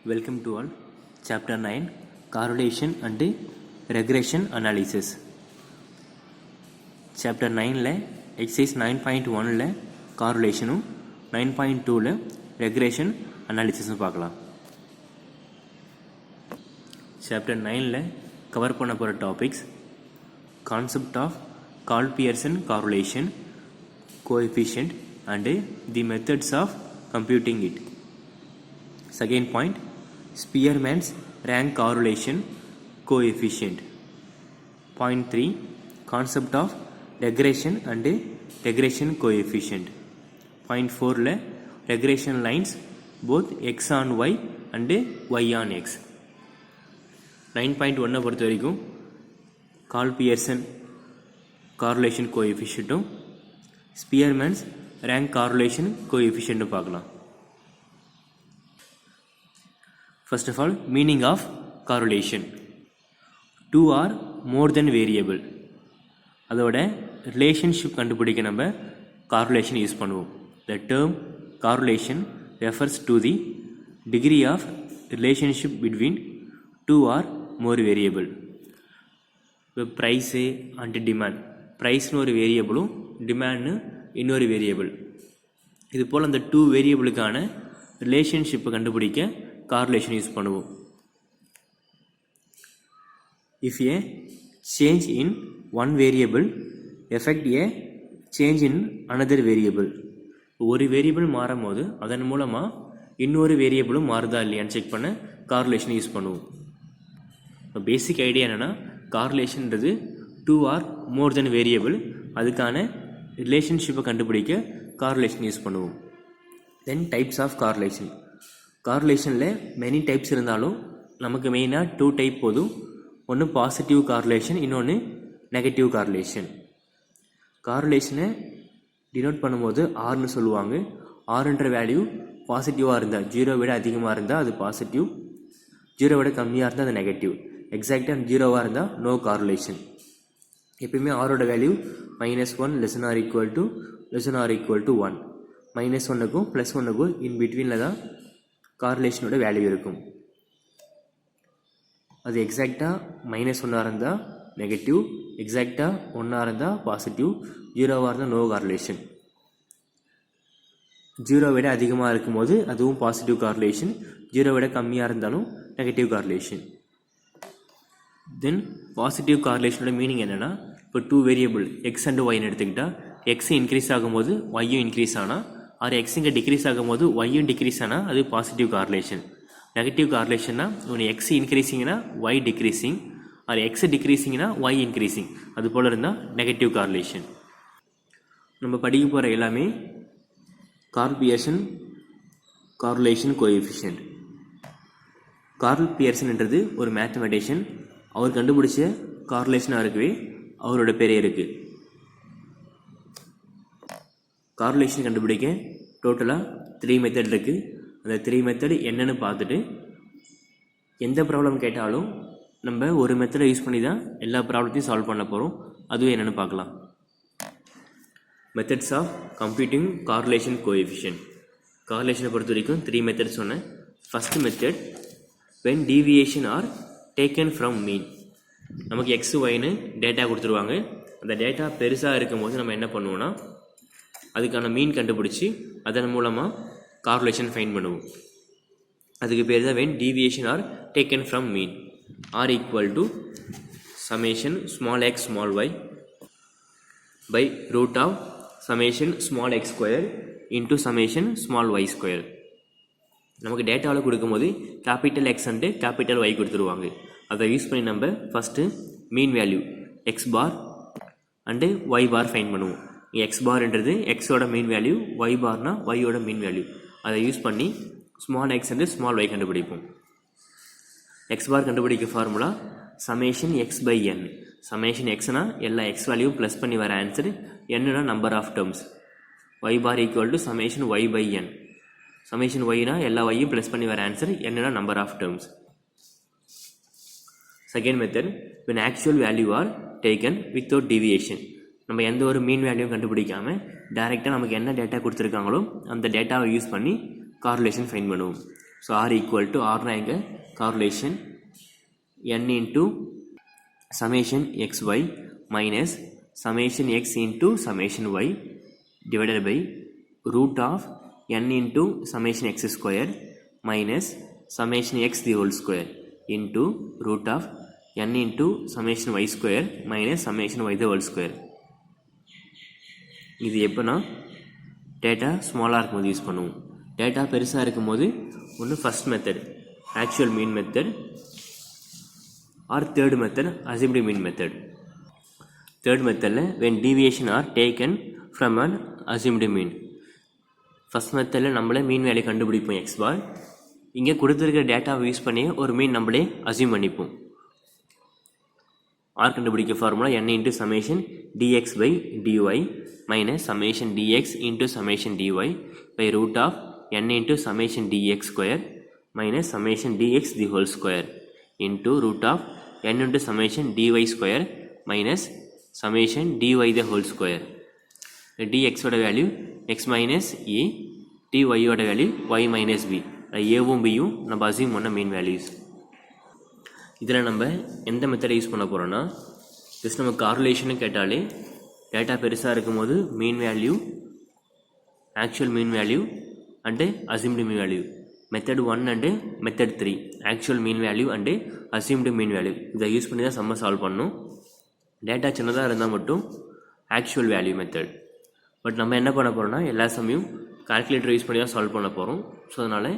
Welcome to all. Chapter 9 Correlation and Regression Analysis. Chapter 9 le exercise 9.1 le correlation 9.2 le regression analysis பார்க்கலாம். Chapter 9 le cover பண்ண போற topics concept of Karl-Pearson correlation, coefficient and the methods of computing it. Second point, Spearman's rank correlation coefficient. Point 3, concept of regression and regression coefficient. Point 4 le regression lines both x on y and y on x. 9.1 பொறுத்த வரைக்கும் Karl-Pearson correlation coefficient Spearman's rank correlation coefficient பார்க்கலாம். First of all, meaning of correlation. Two or more than variable. அதோட relationship கண்டுபிடிக்க நம்ம correlation use பண்ணுவோம். The term correlation refers to the degree of relationship between two or more variable. Price and demand. Price ஒரு வேரியபிளும் demand இன்னொரு variable. இது போல் அந்த two வேரியபிளுக்கான ரிலேஷன்ஷிப்பை கண்டுபிடிக்க correlation யூஸ் பண்ணுவோம். If a change in one variable affect a change in another variable. ஒரு variable மாறும் போது அதன் மூலமா இன்னொரு வேரியபிளும் மாறுதா இல்லையான்னு செக் பண்ண correlation யூஸ் பண்ணுவோம். பேசிக் ஐடியா என்னன்னா correlationன்றது two or more than variable அதுக்கான ரிலேஷன்ஷிப்பை கண்டுபிடிக்க correlation யூஸ் பண்ணுவோம். Then types of correlation. கார்லேஷனில் மெனி டைப்ஸ் இருந்தாலும் நமக்கு மெயினாக டூ டைப் போதும். ஒன்று பாசிட்டிவ் கார்லேஷன், இன்னொன்று நெகட்டிவ் கார்லேஷன். கார்லேஷனை டினோட் பண்ணும்போது ஆர்னு சொல்லுவாங்க. ஆறுன்ற வேல்யூ பாசிட்டிவாக இருந்தால், ஜீரோ விட அதிகமாக இருந்தால் அது பாசிட்டிவ், ஜீரோ விட கம்மியாக இருந்தால் அது நெகட்டிவ். எக்ஸாக்டாக ஜீரோவாக இருந்தால் நோ கார்லேஷன். எப்பயுமே ஆரோட வேல்யூ -1 ≤ 1. -1க்கும் +1க்கும் இன் பிட்வீனில் தான் கார்லேஷனோட வேல்யூ இருக்கும். அது எக்ஸாக்டாக -1 இருந்தால் நெகட்டிவ், எக்ஸாக்டாக 1 இருந்தால் பாசிட்டிவ், 0 இருந்தால் நோ கார்லேஷன். 0 விட அதிகமாக இருக்கும்போது அதுவும் பாசிட்டிவ் கார்லேஷன், 0 விட கம்மியாக இருந்தாலும் நெகட்டிவ் கார்லேஷன். தென் பாசிட்டிவ் கார்லேஷனோட மீனிங் என்னென்னா, இப்போ டூ வேரியபிள் எக்ஸ் அண்ட் ஒய்னு எடுத்துக்கிட்டால் எக்ஸ் இன்க்ரீஸ் ஆகும்போது ஒய்யும் இன்க்ரீஸ் ஆனால், ஆர் எக்ஸ் இங்கே டிக்ரீஸ் ஆகும்போது ஒய்யும் டிக்ரீஸ் ஆனால் அது பாசிட்டிவ் கார்லேஷன். நெகட்டிவ் கார்லேஷன்னா ஒன்று எக்ஸ் இன்க்ரீஸிங்னா ஒய் டிக்ரீஸிங், ஆர் எக்ஸ் டிக்ரீஸிங்னா ஒய் இன்க்ரீஸிங், அது போல் இருந்தால் நெகட்டிவ் கார்லேஷன். நம்ம படிக்க போகிற எல்லாமே Karl-Pearson correlation coefficient. Karl-Pearsonன்றது ஒரு மேத்தமெட்டிஷியன். அவர் கண்டுபிடிச்ச கார்லேஷனாக இருக்கவே அவரோட பேரே இருக்குது. கார்லேஷன் கண்டுபிடிக்க டோட்டலாக 3 மெத்தட் இருக்குது. அந்த 3 மெத்தட் என்னென்னு பார்த்துட்டு எந்த ப்ராப்ளம் கேட்டாலும் நம்ம ஒரு மெத்தடை யூஸ் பண்ணி தான் எல்லா ப்ராப்ளத்தையும் சால்வ் பண்ண போகிறோம். அதுவும் என்னென்னு பார்க்கலாம். Methods of computing correlation coefficient. கார்லேஷனை பொறுத்த வரைக்கும் 3 மெத்தட் சொன்னேன். First method, when deviation are taken from mean. நமக்கு எக்ஸ் ஒய்னு டேட்டா கொடுத்துருவாங்க. அந்த டேட்டா பெருசாக இருக்கும்போது நம்ம என்ன பண்ணுவோன்னா அதுக்கான மீன் கண்டுபிடிச்சி அதன் மூலமாக கார்லேஷன் ஃபைண்ட் பண்ணுவோம். அதுக்கு பேர் தான் when deviation are taken from mean. R = summation small x small y by root of summation small x square into summation small y square. நமக்கு டேட்டாவில் கொடுக்கும்போது capital X and capital Y கொடுத்துருவாங்க. அதை use பண்ணி நம்ம first mean value X bar and Y bar find பண்ணுவோம். X பார்ன்றது எக்ஸோட மீன் வேல்யூ, ஒய் பார்னா ஒய்யோட மீன் வேல்யூ. அதை யூஸ் பண்ணி small X and small Y கண்டுபிடிப்போம். எக்ஸ் பார் கண்டுபிடிக்க formula summation X by N. Summation எக்ஸ்னா எல்லா எக்ஸ் வேல்யூ ப்ளஸ் பண்ணி வர ஆன்சர், என்னன்னா number of terms. Y bar = summation Y by N. Summation ஒய்னா எல்லா ஒய்யும் ப்ளஸ் பண்ணி வர ஆன்சர், என்னன்னா number of terms. Second method, when actual value are taken without deviation. நம்ம எந்த ஒரு மீன் வேல்யூ கண்டுபிடிக்காமல் டைரெக்டாக நமக்கு என்ன டேட்டா கொடுத்துருக்காங்களோ அந்த டேட்டாவை யூஸ் பண்ணி கார்லேஷன் ஃபைண்ட் பண்ணுவோம். ஸோ ஆர் ஈக்குவல் டு ஆர்னா எங்கே correlation n into summation xy minus summation x into summation y divided by root of n into summation x square minus summation x the whole square into root of n into summation y square minus summation y the whole square. இது எப்போனா data ஸ்மாலாக இருக்கும்போது use பண்ணுவோம். Data பெருசாக இருக்கும்போது ஒன்று first method actual mean method or third method assumed mean method. Third method when deviation are taken from an assumed mean. First method நம்மளே mean value கண்டுபிடிப்போம் x bar. இங்கே கொடுத்துருக்கிற டேட்டாவை யூஸ் பண்ணி ஒரு மீன் நம்மளே அசியூம் பண்ணிப்போம். r கண்டுபிடிக்க formula n into summation dx by dy minus summation dx into summation dy by root of n into summation dx square minus summation dx the whole square into root of n into summation dy square minus summation dy the whole square. dx ஓட value x minus a, dy ஓட value y minus b. ஏவும் பியும் நம்ம assume பண்ண மீன் values. இதில் நம்ம எந்த மெத்தடை யூஸ் பண்ண போகிறோன்னா ஜஸ்ட் நம்ம கார்லேஷனு கேட்டாலே டேட்டா பெருசாக இருக்கும்போது mean value actual mean value and assumed mean value method 1 and method 3 actual mean value and assumed mean value இதை யூஸ் பண்ணி தான் சம்ம சால்வ் பண்ணணும். டேட்டா சின்னதாக இருந்தால் மட்டும் ஆக்சுவல் வேல்யூ மெத்தட். பட் நம்ம என்ன பண்ண போகிறோம்னா எல்லா சமயம் கால்குலேட்டர் யூஸ் பண்ணி தான் சால்வ் பண்ண போகிறோம். ஸோ அதனால்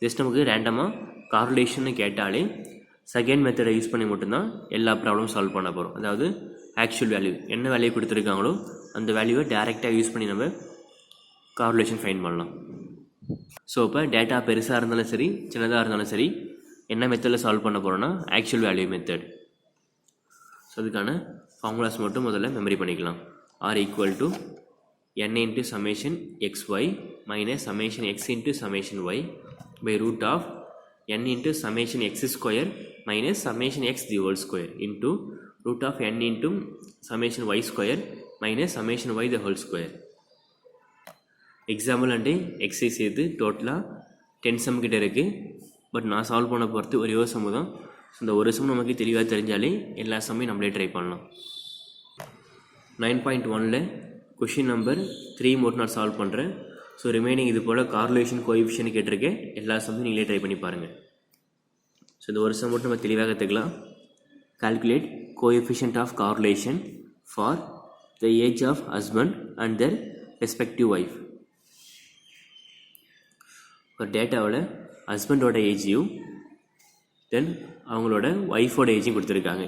ஜஸ்ட் நமக்கு ரேண்டமாக கார்லேஷன்னு கேட்டாலே செகண்ட் மெத்தடை யூஸ் பண்ணி மட்டும்தான் எல்லா ப்ராப்ளமும் சால்வ் பண்ண போகிறோம். அதாவது ஆக்சுவல் வேல்யூ என்ன வேல்யூ கொடுத்துருக்காங்களோ அந்த வேல்யூவை டேரெக்டாக யூஸ் பண்ணி நம்ம கார்லேஷன் ஃபைண்ட் பண்ணலாம். ஸோ இப்போ டேட்டா பெருசாக இருந்தாலும் சரி சின்னதாக இருந்தாலும் சரி என்ன மெத்தடில் சால்வ் பண்ண போகிறோன்னா ஆக்சுவல் வேல்யூ மெத்தட். ஸோ அதுக்கான ஃபார்முலாஸ் மட்டும் முதல்ல மெமரி பண்ணிக்கலாம். R equal to n into summation xy minus summation x into summation y by root of n into summation x square minus summation x the whole square into root of n into summation y square minus summation y the whole square. Example and exercise இது டோட்டலாக 10 some கிட்ட இருக்குது. But நான் solve பண்ண போகிறது ஒரே ஒரு some தான். ஸோ இந்த ஒரு சம் நமக்கு தெளிவாக தெரிஞ்சாலே எல்லா சம்மையும் நம்மளே ட்ரை பண்ணலாம். 9.1 கொஷின் நம்பர் 3 மட்டும் நான் சால்வ் பண்ணுறேன். ஸோ ரிமைனிங் இது போல் கார்லேஷன் கோஎஃபிஷியன்ட் கேட்டிருக்கேன். எல்லா சம்மையும் நீங்களே ட்ரை பண்ணி பாருங்கள். ஸோ இந்த ஒரு சம் மட்டும் நம்ம தெளிவாக கற்றுக்கலாம். Calculate coefficient of correlation for the age of husband and their respective wife. ஒரு டேட்டாவோட ஹஸ்பண்டோட ஏஜையும் தென் அவங்களோட ஒய்ஃபோட ஏஜையும் கொடுத்துருக்காங்க.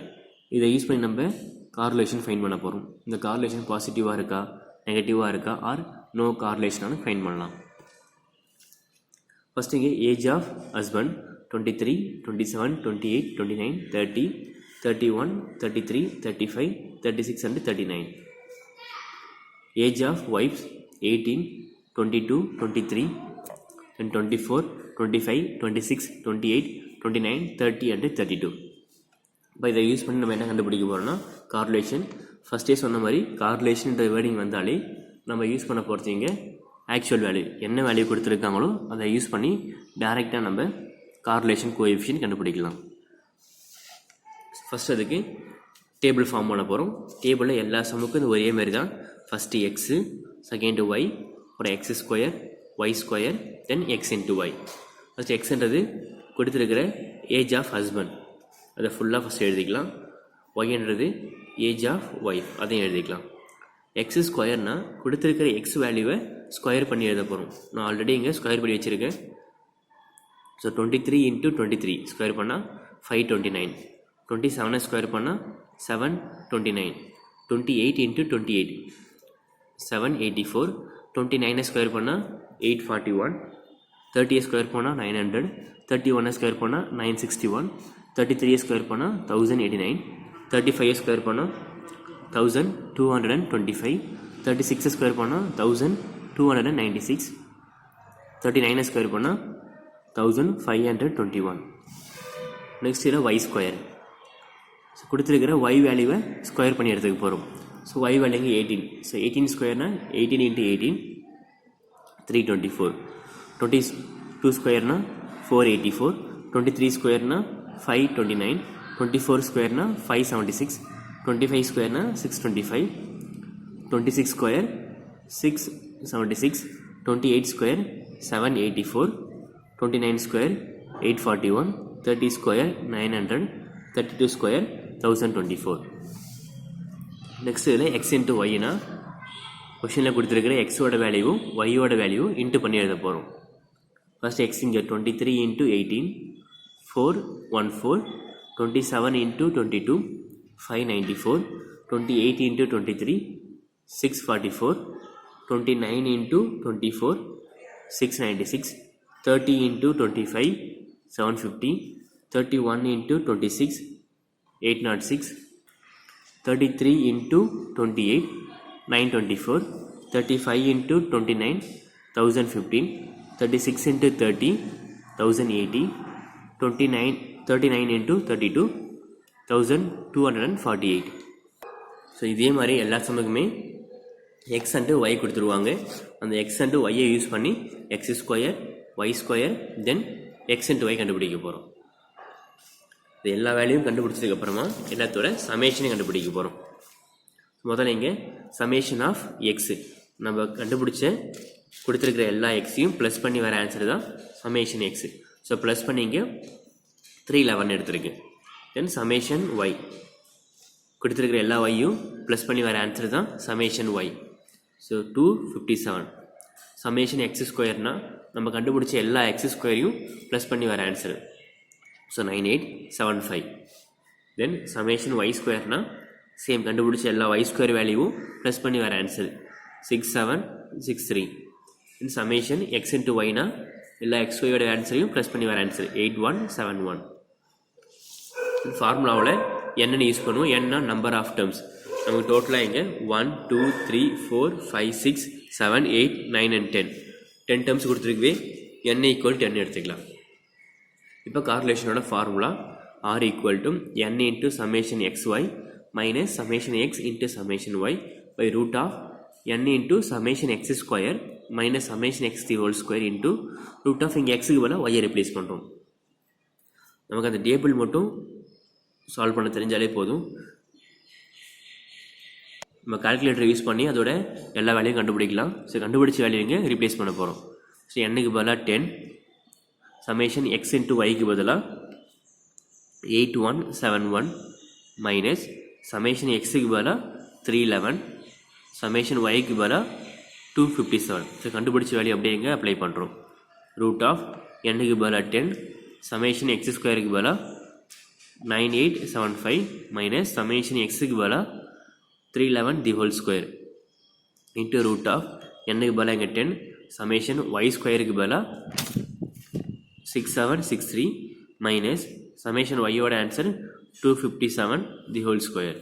இதை யூஸ் பண்ணி நம்ம கார்லேஷன் ஃபைண்ட் பண்ண போகிறோம். இந்த கார்லேஷன் பாசிட்டிவாக இருக்கா நெகட்டிவாக இருக்கா ஆர் நோ கார்லேஷனானு ஃபைண்ட் பண்ணலாம். ஃபஸ்ட் இங்கே age of husband 23, 27, 28, 29, 30, 31, 33, 35, 36 and 39. Age of wives 18, 22, 23 and 24, 25, 26, 28, 29, 30 and 32. இப்போ இதை யூஸ் பண்ணி நம்ம என்ன கண்டுபிடிக்க போகிறோம்னா கார்லேஷன். ஃபஸ்ட்டே சொன்ன மாதிரி கார்லேஷன்ன்ற வேர்டிங் வந்தாலே நம்ம யூஸ் பண்ண போகிறது இங்கே ஆக்சுவல் வேல்யூ என்ன வேல்யூ கொடுத்துருக்காங்களோ அதை யூஸ் பண்ணி டைரெக்டாக நம்ம கார்லேஷன் கோஎஃபிஷியன்ட் கண்டுபிடிக்கலாம். ஃபஸ்ட் அதுக்கு டேபிள் ஃபார்ம் பண்ண போகிறோம். டேபிளில் எல்லா சம்முக்கும் இது ஒரே மாதிரி தான். ஃபஸ்ட்டு எக்ஸு, செகண்டு ஒய், அப்புறம் X square, y square, then x into Y. First எக்ஸுன்றது கொடுத்துருக்கிற ஏஜ் ஆஃப் ஹஸ்பண்ட், அதை ஃபுல்லாக ஃபஸ்ட் எழுதிக்கலாம். ஒய்ன்றது ஏஜ் ஆஃப் ஒய்ஃப், அதையும் எழுதிக்கலாம். எக்ஸ் ஸ்கொயர்னால் கொடுத்துருக்கிற எக்ஸ் வேல்யூவை ஸ்கொயர் பண்ணி எழுத போகிறோம். நான் ஆல்ரெடி இங்கே ஸ்கொயர் பண்ணி வச்சுருக்கேன். ஸோ 23 into 23 ஸ்கொயர் பண்ணால் 529, 27 ஸ்கொயர் பண்ணால் 729, 28 into 28 784, 29 ஸ்கொயர் பண்ணால் 841, 30 ஸ்கொயர் பண்ணால் 900, 31 ஸ்கொயர் பண்ணால் 961, 33 ஸ்கொயர் பண்ணால் 1089, 35 ஸ்கொயர் பண்ணால் 1225, 36 ஸ்கொயர் பண்ணால் 1296, 39 ஸ்கொயர் பண்ணால் 1521. நெக்ஸ்ட் இதில் ஒய் ஸ்கொயர். ஸோ கொடுத்துருக்கிற ஒய் வேல்யூவை ஸ்கொயர் பண்ணி எடுத்துக்க போகிறோம். ஸோ ஒய் வேல்யூங்க 18. ஸோ 18 ஸ்கொயர்னால் 18 into 18 324, 22 ஸ்கொயர்னால் 484, 23 square na 529, 24 square na 576, 25 square na 625, 26 square 676, 28 square 784, 29 square 841, 30 square 900, 32 square 1024. Next இதில் எக்ஸ் இன்ட்டு ஒய்னா கொஷனில் கொடுத்துருக்கிற எக்ஸோட வேல்யூவும் ஒய்யோட வேல்யூவும் இன்ட்டு பண்ணி எழுத போகிறோம். ஃபர்ஸ்ட் எக்ஸ் இங்கே 23 into 18 414, 27 into 22 594, 28 into 23 644, 29 into 24 696, 30 into 25 750, 31 into 26 806, 33 into 28 924, 35 into 29 1015, 36 into 30 1080, 39 into 32 1248. So இதே மாதிரி எல்லா சமக்குமே எக்ஸ் அண்டு ஒய் கொடுத்துருவாங்க. அந்த எக்ஸ் அண்டு ஒய்யை யூஸ் பண்ணி x square y square then x into y கண்டுபிடிக்க போகிறோம். இது எல்லா வேல்யூவும் கண்டுபிடிச்சதுக்கப்புறமா எல்லாத்தோட சமேஷனையும் கண்டுபிடிக்க போகிறோம். முதல்ல இங்கே சமேஷன் ஆஃப் எக்ஸு நம்ம கண்டுபிடிச்ச கொடுத்துருக்கிற எல்லா எக்ஸையும் ப்ளஸ் பண்ணி வர ஆன்சர் தான் சமேஷன் எக்ஸு. ஸோ ப்ளஸ் பண்ணி இங்கே 311 எடுத்துருக்கு. தென் சமேஷன் ஒய் கொடுத்துருக்கிற எல்லா ஒய்யும் ப்ளஸ் பண்ணி வர ஆன்சர் தான் summation Y. So 257. Summation X ஸ்கொயர்னால் நம்ம கண்டுபிடிச்ச எல்லா எக்ஸ் ஸ்கொயரையும் ப்ளஸ் பண்ணி வர answer. So 9875. Then summation Y ஸ்கொயர்னால் சேம் கண்டுபிடிச்ச எல்லா ஒய் ஸ்கொயர் வேல்யூவும் ப்ளஸ் பண்ணி வர answer 6763. Then summation X into ஒய்னா எல்லா எக்ஸ் ஒய்யோட ஆன்சரையும் ப்ளஸ் பண்ணி வர ஆன்சர் 8171. ஃபார்முலாவில் என்னென்னு யூஸ் பண்ணுவோம். என்ன நம்பர் ஆஃப் டேர்ம்ஸ் நமக்கு டோட்டலாக இங்கே 1 2 3 4 5 6 7 8 9 and 10 டேர்ம்ஸ் கொடுத்துருக்குவே n = 10 எடுத்துக்கலாம். இப்போ கார்லேஷனோட formula r = n into summation xy minus summation x into summation y by root of n into summation x square minus summation x the whole square into root of இங்கே xக்கு பதிலாக y replace பண்ணுறோம். நமக்கு அந்த table மட்டும் solve பண்ண தெரிஞ்சாலே போதும். நம்ம கால்குலேட்டர் யூஸ் பண்ணி அதோட எல்லா வேல்யூயும் கண்டுபிடிக்கலாம். ஸோ கண்டுபிடிச்ச வேல்யூ இங்கே ரிப்ளேஸ் பண்ண போகிறோம். ஸோ என்னுக்கு பதிலாக 10, சமேஷன் எக்ஸ் இன்ட்டு ஒய்க்கு பதிலாக 8171 மைனஸ் சமேஷன் எக்ஸுக்கு பதிலாக 311, சமேஷன் ஒய்க்கு பதிலாக 257. ஸோ கண்டுபிடிச்ச வேல்யூ அப்படியே இங்கே அப்ளை பண்ணுறோம். ரூட் ஆஃப் என்னுக்கு பதிலாக 10, சமேஷன் எக்ஸ் ஸ்கொயருக்கு பதிலாக 9875 மைனஸ் சமேஷன் எக்ஸுக்கு பதிலாக 311 the whole square into root of என்னுக்கு பதிலாக இங்கே 10, சமேஷன் ஒய் ஸ்கொயருக்கு பதிலாக 6763 மைனஸ் சமேஷன் ஒய்யோட answer 257 the whole square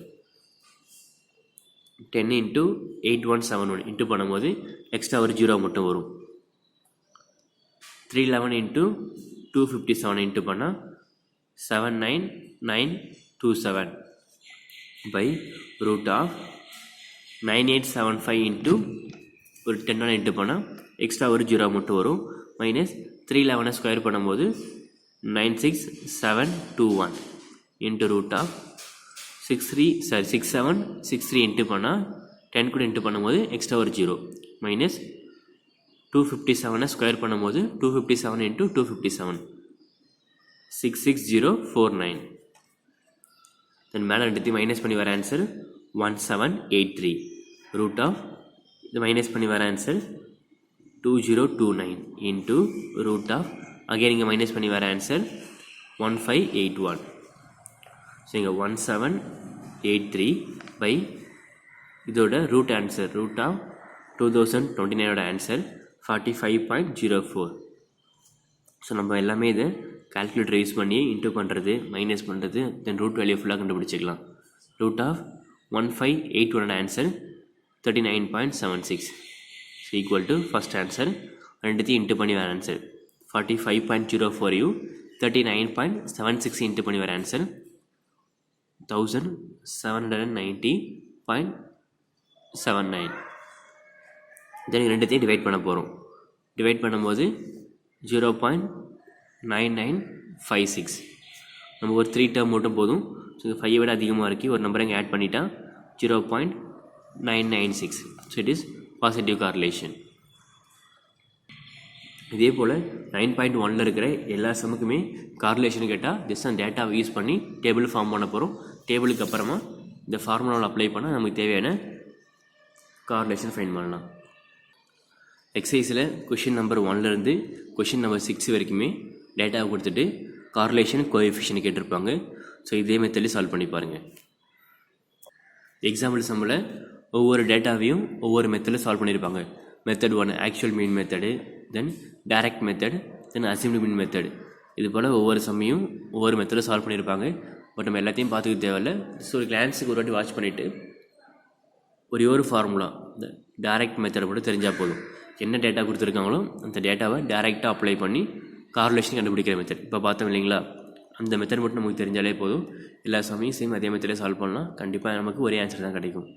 10 into 8171 into பண்ணும்போது எக்ஸ்ட்ரா ஒரு 0 மட்டும் வரும். 311 into 257 இன்ட்டு பண்ணால் 79927 by root of 9875 into ஒரு 10 இன்ட்டு பண்ணால் எக்ஸ்ட்ரா ஒரு 0 மட்டும் வரும். மைனஸ் 311 ஸ்கொயர் பண்ணும்போது 96721 இன்ட்டு ரூட் ஆஃப் 6763 இன்ட்டு பண்ணால் 10 கூட இன்ட்டு பண்ணும்போது எக்ஸ்ட்ரா ஒரு 0 மைனஸ் 257 ஸ்கொயர் பண்ணும்போது 257 இன்ட்டு 257 66049. தென் மேலே ரெண்டுத்தையும் மைனஸ் பண்ணி வர ஆன்சர் 1783. ரூட் ஆஃப் இது மைனஸ் பண்ணி வர answer 2029 into root of again இங்கே மைனஸ் பண்ணி வர ஆன்சர் 1581. ஸோ இங்கே 1783 பை இதோட root answer root of 2029 answer 45.04. So நம்ம எல்லாமே இதை கால்குலேட்டர் யூஸ் பண்ணி இன்ட்டு பண்ணுறது மைனஸ் பண்ணுறது தென் ரூட் வேல்யூ ஃபுல்லாக கண்டுபிடிச்சிக்கலாம். Root of 1581 answer 39.76 equal to first answer ரெண்டுத்தையும் இன்ட்டு பண்ணி வர ஆன்சர் 45.04 39.76 இன்ட்டு பண்ணி வர ஆன்சர் 1790.79. தென் ரெண்டுத்தையும் டிவைட் பண்ண போகிறோம். டிவைட் பண்ணும்போது 0.0 9956. நம்ம ஒரு 3 டேர்ம் மட்டும் போதும். ஸோ 5 விட அதிகமாக இருக்குது, ஒரு நம்பரை இங்கே ஆட் பண்ணிட்டா 0.996. So it is positive correlation. இதே போல் 9.1 இருக்கிற எல்லா சமுக்குமே கார்லேஷன் கேட்டால் ஜஸ்ட் அந்த டேட்டாவை யூஸ் பண்ணி டேபிள் ஃபார்ம் பண்ண போகிறோம். டேபிளுக்கு அப்புறமா இந்த ஃபார்முலாவில் அப்ளை பண்ணால் நமக்கு தேவையான கார்லேஷன் ஃபைண்ட் பண்ணலாம். எக்ஸசைஸில் கொஷின் நம்பர் 1லேருந்து கொஷின் நம்பர் 6 வரைக்குமே டேட்டாவை கொடுத்துட்டு கார்லேஷன் கோஎஃபிஷியன்ட் கேட்டிருப்பாங்க. ஸோ இதே மெத்தட்லேயே சால்வ் பண்ணி பாருங்கள். எக்ஸாம்பிள் சம்மில் ஒவ்வொரு டேட்டாவையும் ஒவ்வொரு மெத்தடில் சால்வ் பண்ணியிருப்பாங்க. மெத்தட் 1 ஆக்சுவல் மீன் மெத்தடு, தென் டைரக்ட் மெத்தட், தென் அசிம்டு மீன் மெத்தட். இது போல் ஒவ்வொரு சம்மையும் ஒவ்வொரு மெத்தடில் சால்வ் பண்ணியிருப்பாங்க. பட் நம்ம எல்லாத்தையும் பார்த்துக்க தேவையில்லை. ஸோ ஒரு கிளான்ஸுக்கு ஒரு வாட்டி வாட்ச் பண்ணிவிட்டு ஒரு ஃபார்முலா இந்த டைரக்ட் மெத்தடை மட்டும் தெரிஞ்சால் போதும். என்ன டேட்டா கொடுத்துருக்காங்களோ அந்த டேட்டாவை டைரெக்டாக அப்ளை பண்ணி கார்லேஷன் கண்டுபிடிக்கிற மெத்தட் இப்போ பார்த்தோம் இல்லைங்களா, அந்த மெத்தட் மட்டும் நமக்கு தெரிஞ்சாலே போதும். எல்லா சமயம் சேம் அதே மெத்தடே சால்வ் பண்ணலாம். கண்டிப்பாக நமக்கு ஒரே ஆன்சர் தான் கிடைக்கும்.